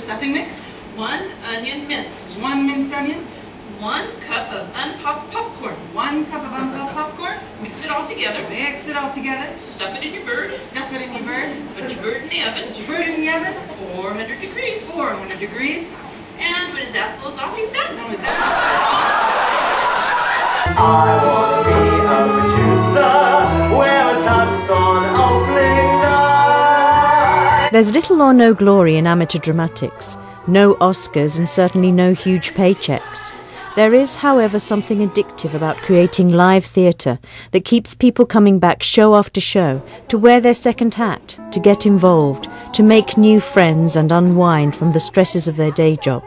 stuffing mix. 1 onion minced. 1 minced onion. 1 cup of unpopped popcorn. 1 cup of unpopped popcorn. Mix it all together. Mix it all together. Stuff it in your bird. Stuff it in your bird. Put your bird in the oven. Put your bird in the oven. 400 degrees. 400 degrees. And when his ass blows off, he's done. Now his ass. I want to be a producer, wear a tux on opening night. There's little or no glory in amateur dramatics, no Oscars and certainly no huge paychecks. There is, however, something addictive about creating live theatre that keeps people coming back show after show to wear their second hat, to get involved, to make new friends and unwind from the stresses of their day job.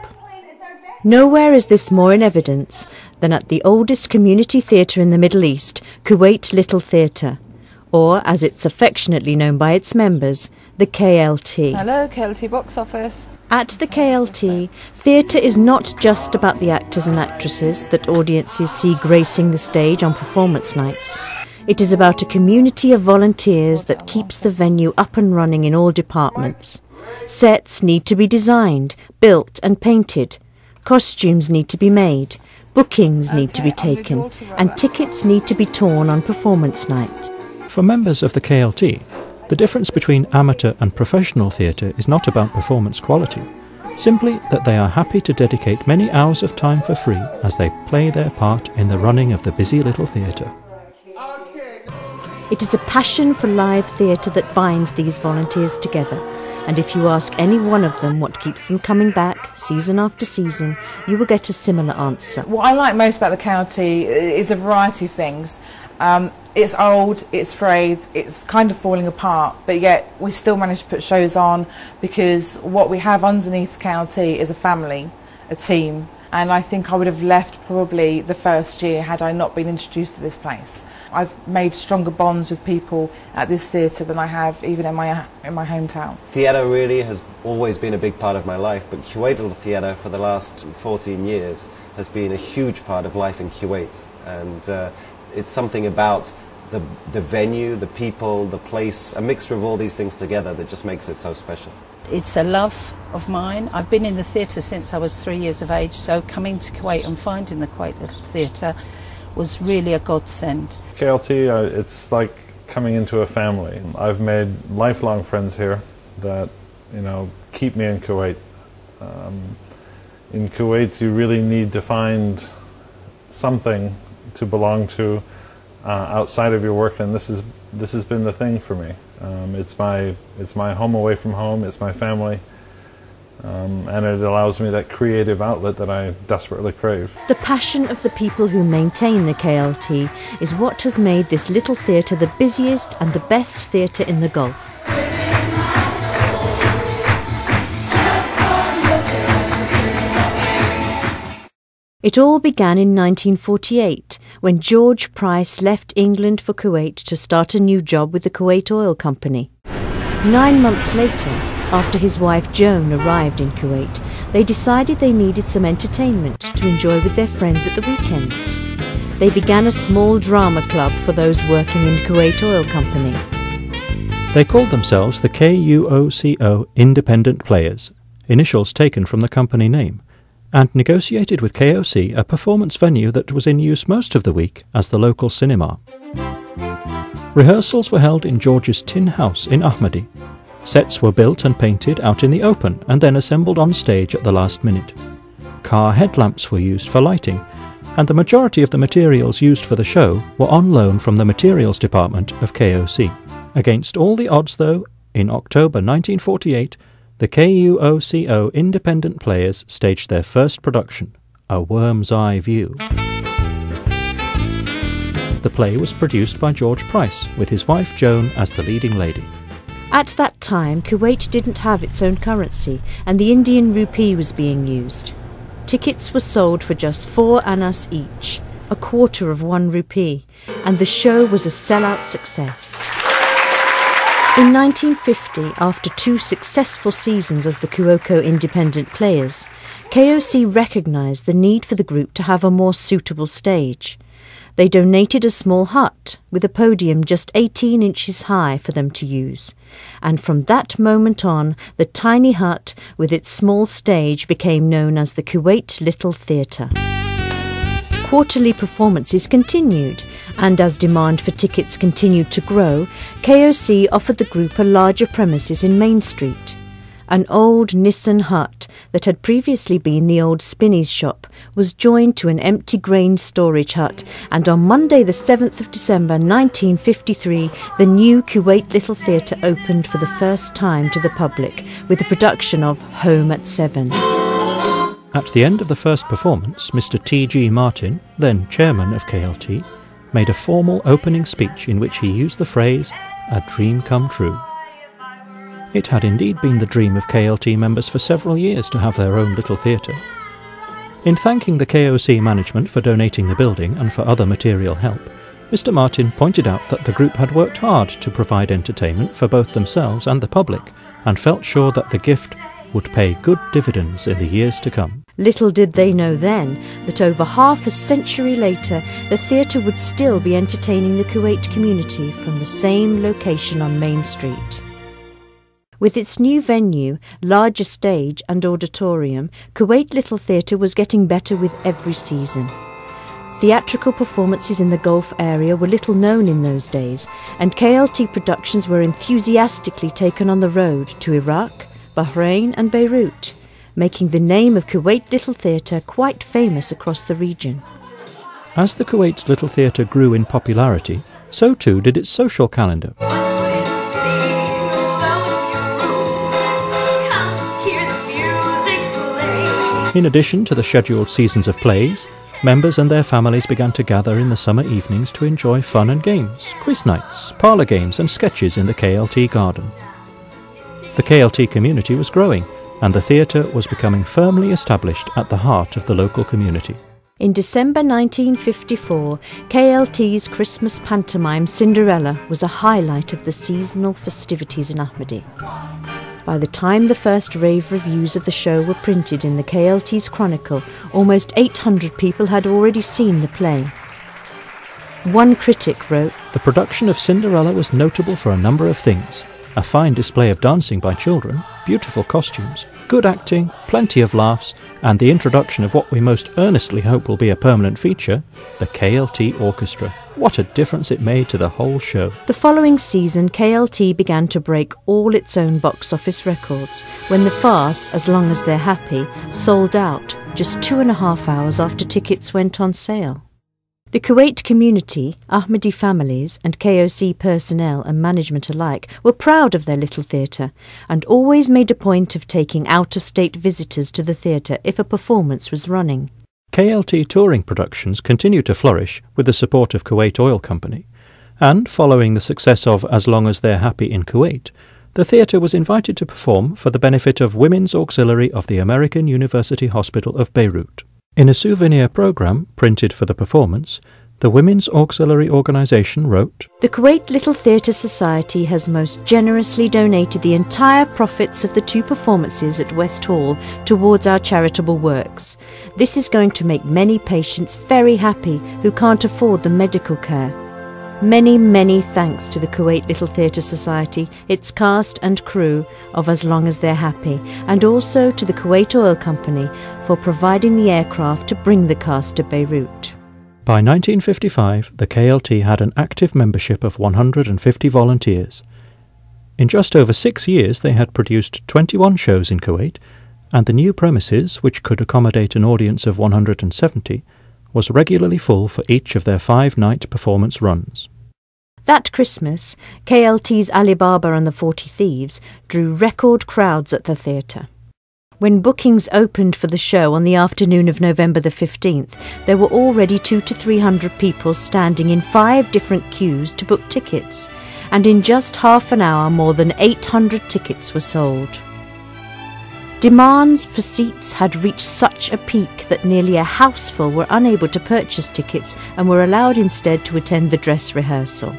Nowhere is this more in evidence than at the oldest community theatre in the Middle East, Kuwait Little Theater, or, as it's affectionately known by its members, the KLT. Hello, KLT box office. At the KLT, theatre is not just about the actors and actresses that audiences see gracing the stage on performance nights. It is about a community of volunteers that keeps the venue up and running in all departments. Sets need to be designed, built and painted. Costumes need to be made, bookings need to be taken, and tickets need to be torn on performance nights. For members of the KLT, the difference between amateur and professional theatre is not about performance quality, simply that they are happy to dedicate many hours of time for free as they play their part in the running of the busy little theatre. It is a passion for live theatre that binds these volunteers together. And if you ask any one of them what keeps them coming back, season after season, you will get a similar answer. What I like most about the KLT is a variety of things. It's old, it's frayed, it's kind of falling apart, but yet we still manage to put shows on because what we have underneath KLT is a family, a team. And I think I would have left probably the first year had I not been introduced to this place. I've made stronger bonds with people at this theatre than I have even in my hometown. Theatre really has always been a big part of my life, but Kuwait Little Theater for the last 14 years has been a huge part of life in Kuwait. And it's something about the venue, the people, the place, a mixture of all these things together that just makes it so special. It's a love of mine. I've been in the theatre since I was 3 years of age, so coming to Kuwait and finding the Kuwait Little Theatre was really a godsend. KLT, it's like coming into a family. I've made lifelong friends here that, you know, keep me in Kuwait. In Kuwait, you really need to find something to belong to outside of your work, and this has been the thing for me. It's my home away from home, it's my family, and it allows me that creative outlet that I desperately crave. The passion of the people who maintain the KLT is what has made this little theatre the busiest and the best theatre in the Gulf. It all began in 1948, when George Price left England for Kuwait to start a new job with the Kuwait Oil Company. 9 months later, after his wife Joan arrived in Kuwait, they decided they needed some entertainment to enjoy with their friends at the weekends. They began a small drama club for those working in Kuwait Oil Company. They called themselves the KUOCO Independent Players, initials taken from the company name, and negotiated with KOC a performance venue that was in use most of the week as the local cinema. Rehearsals were held in George's tin house in Ahmadi. Sets were built and painted out in the open and then assembled on stage at the last minute. Car headlamps were used for lighting, and the majority of the materials used for the show were on loan from the materials department of KOC. Against all the odds though, in October 1948, the KUOCO Independent Players staged their first production, A Worm's Eye View. The play was produced by George Price, with his wife Joan as the leading lady. At that time, Kuwait didn't have its own currency, and the Indian rupee was being used. Tickets were sold for just 4 annas each, a quarter of 1 rupee, and the show was a sellout success. In 1950, after 2 successful seasons as the KUOCO Independent Players, KOC recognised the need for the group to have a more suitable stage. they donated a small hut with a podium just 18 inches high for them to use. And from that moment on, the tiny hut with its small stage became known as the Kuwait Little Theater. Quarterly performances continued, and as demand for tickets continued to grow, KOC offered the group a larger premises in Main Street. An old Nissan hut that had previously been the old Spinney's shop was joined to an empty grain storage hut, and on Monday the 7th of December 1953 the new Kuwait Little Theater opened for the first time to the public with a production of Home at 7. At the end of the first performance, Mr. T.G. Martin, then chairman of KLT, made a formal opening speech in which he used the phrase, "A dream come true." It had indeed been the dream of KLT members for several years to have their own little theatre. In thanking the KOC management for donating the building and for other material help, Mr. Martin pointed out that the group had worked hard to provide entertainment for both themselves and the public, and felt sure that the gift would pay good dividends in the years to come. Little did they know then that over half a century later the theatre would still be entertaining the Kuwait community from the same location on Main Street. With its new venue, larger stage and auditorium, Kuwait Little Theatre was getting better with every season. Theatrical performances in the Gulf area were little known in those days, and KLT productions were enthusiastically taken on the road to Iraq, Bahrain and Beirut, making the name of Kuwait Little Theatre quite famous across the region. As the Kuwait Little Theatre grew in popularity, so too did its social calendar. In addition to the scheduled seasons of plays, members and their families began to gather in the summer evenings to enjoy fun and games, quiz nights, parlour games and sketches in the KLT garden. The KLT community was growing, and the theatre was becoming firmly established at the heart of the local community. In December 1954, KLT's Christmas pantomime Cinderella was a highlight of the seasonal festivities in Ahmadi. By the time the first rave reviews of the show were printed in the KLT's Chronicle, almost 800 people had already seen the play. One critic wrote, "The production of Cinderella was notable for a number of things. A fine display of dancing by children, beautiful costumes, good acting, plenty of laughs, and the introduction of what we most earnestly hope will be a permanent feature, the KLT Orchestra. What a difference it made to the whole show." The following season, KLT began to break all its own box office records when the farce, As Long as They're Happy, sold out just 2.5 hours after tickets went on sale. The Kuwait community, Ahmadi families and KOC personnel and management alike were proud of their little theatre and always made a point of taking out-of-state visitors to the theatre if a performance was running. KLT touring productions continued to flourish with the support of Kuwait Oil Company, and following the success of As Long as They're Happy in Kuwait, the theatre was invited to perform for the benefit of Women's Auxiliary of the American University Hospital of Beirut. In a souvenir programme printed for the performance, the Women's Auxiliary Organisation wrote, "The Kuwait Little Theatre Society has most generously donated the entire profits of the 2 performances at West Hall towards our charitable works. This is going to make many patients very happy who can't afford the medical care. Many, many thanks to the Kuwait Little Theatre Society, its cast and crew of As Long as They're Happy, and also to the Kuwait Oil Company for providing the aircraft to bring the cast to Beirut." By 1955, the KLT had an active membership of 150 volunteers. In just over 6 years, they had produced 21 shows in Kuwait, and the new premises, which could accommodate an audience of 170, was regularly full for each of their 5-night performance runs. That Christmas, KLT's Alibaba and the 40 Thieves drew record crowds at the theatre. When bookings opened for the show on the afternoon of November the 15th, there were already 200 to 300 people standing in 5 different queues to book tickets, and in just half an hour more than 800 tickets were sold. Demands for seats had reached such a peak that nearly a houseful were unable to purchase tickets and were allowed instead to attend the dress rehearsal.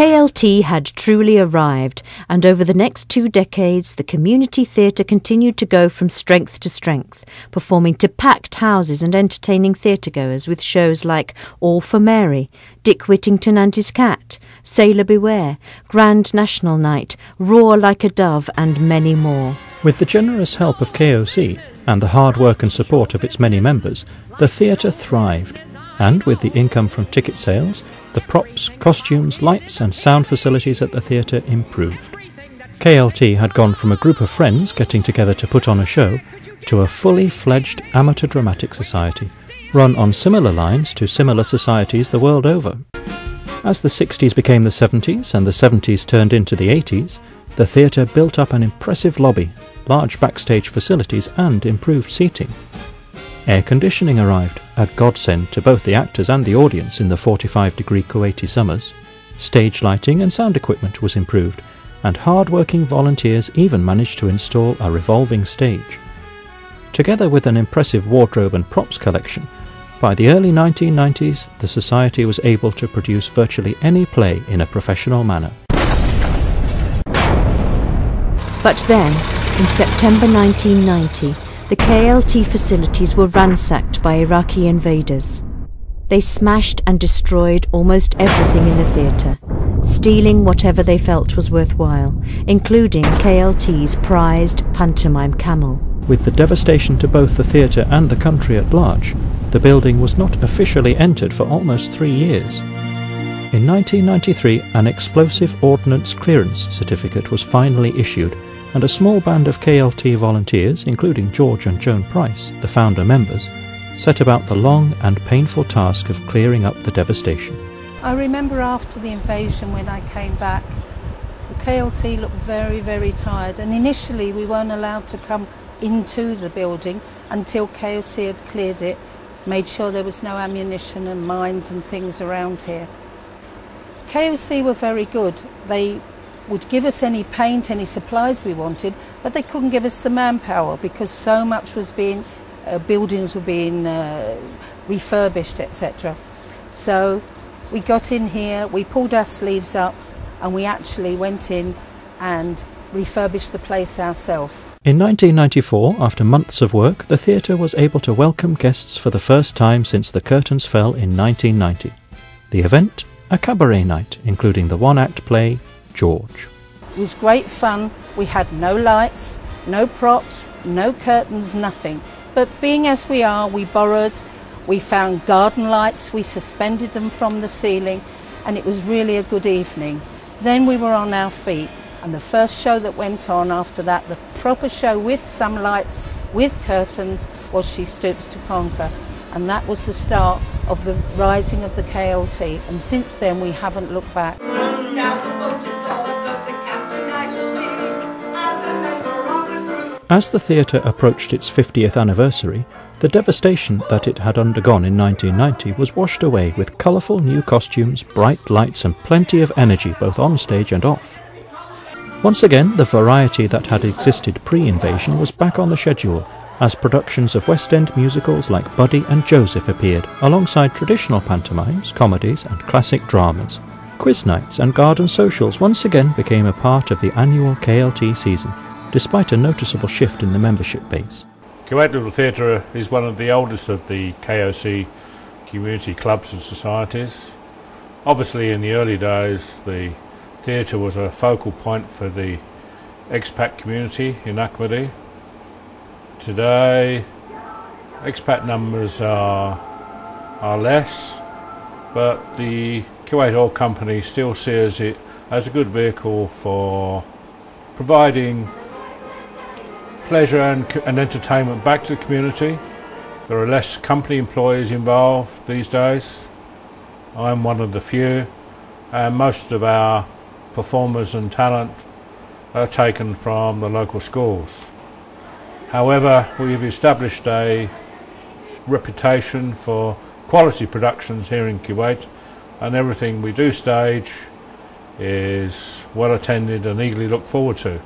KLT had truly arrived, and over the next 2 decades the community theatre continued to go from strength to strength, performing to packed houses and entertaining theatregoers with shows like All for Mary, Dick Whittington and His Cat, Sailor Beware, Grand National Night, Roar Like a Dove, and many more. With the generous help of KOC and the hard work and support of its many members, the theatre thrived, and with the income from ticket sales, the props, costumes, lights and sound facilities at the theatre improved. KLT had gone from a group of friends getting together to put on a show to a fully fledged amateur dramatic society, run on similar lines to similar societies the world over. As the 60s became the 70s and the 70s turned into the 80s, the theatre built up an impressive lobby, large backstage facilities and improved seating. Air conditioning arrived, a godsend to both the actors and the audience in the 45-degree Kuwaiti summers. Stage lighting and sound equipment was improved, and hard-working volunteers even managed to install a revolving stage. Together with an impressive wardrobe and props collection, by the early 1990s the Society was able to produce virtually any play in a professional manner. But then, in September 1990, the KLT facilities were ransacked by Iraqi invaders. They smashed and destroyed almost everything in the theatre, stealing whatever they felt was worthwhile, including KLT's prized pantomime camel. With the devastation to both the theatre and the country at large, the building was not officially entered for almost 3 years. In 1993, an explosive ordnance clearance certificate was finally issued, and a small band of KLT volunteers, including George and Joan Price, the founder members, set about the long and painful task of clearing up the devastation. I remember after the invasion when I came back, the KLT looked very, very tired, and initially we weren't allowed to come into the building until KOC had cleared it, made sure there was no ammunition and mines and things around here. KOC were very good. They would give us any paint, any supplies we wanted, but they couldn't give us the manpower because so much was being, buildings were being refurbished, etc. So we got in here, we pulled our sleeves up, and we actually went in and refurbished the place ourselves. In 1994, after months of work, the theatre was able to welcome guests for the first time since the curtains fell in 1990. The event, a cabaret night, including the one-act play, George. It was great fun. We had no lights, no props, no curtains, nothing. But being as we are, we borrowed, we found garden lights, we suspended them from the ceiling, and it was really a good evening. Then we were on our feet, and the first show that went on after that, the proper show with some lights, with curtains, was She Stoops to Conquer. And that was the start of the rising of the KLT, and since then we haven't looked back. Now the boat is all afloat, the captain I shall be, as a member of the crew. As the theatre approached its 50th anniversary, the devastation that it had undergone in 1990 was washed away with colourful new costumes, bright lights and plenty of energy both on stage and off. Once again, the variety that had existed pre-invasion was back on the schedule, as productions of West End musicals like Buddy and Joseph appeared, alongside traditional pantomimes, comedies and classic dramas. Quiz nights and garden socials once again became a part of the annual KLT season, despite a noticeable shift in the membership base. Kuwait Little Theater is one of the oldest of the KOC community clubs and societies. Obviously in the early days the theatre was a focal point for the expat community in Ahmadi. Today expat numbers are less, but the Kuwait Oil Company still sees it as a good vehicle for providing pleasure and entertainment back to the community. There are less company employees involved these days. I'm one of the few, and most of our performers and talent are taken from the local schools. However, we've established a reputation for quality productions here in Kuwait, and everything we do stage is well attended and eagerly looked forward to.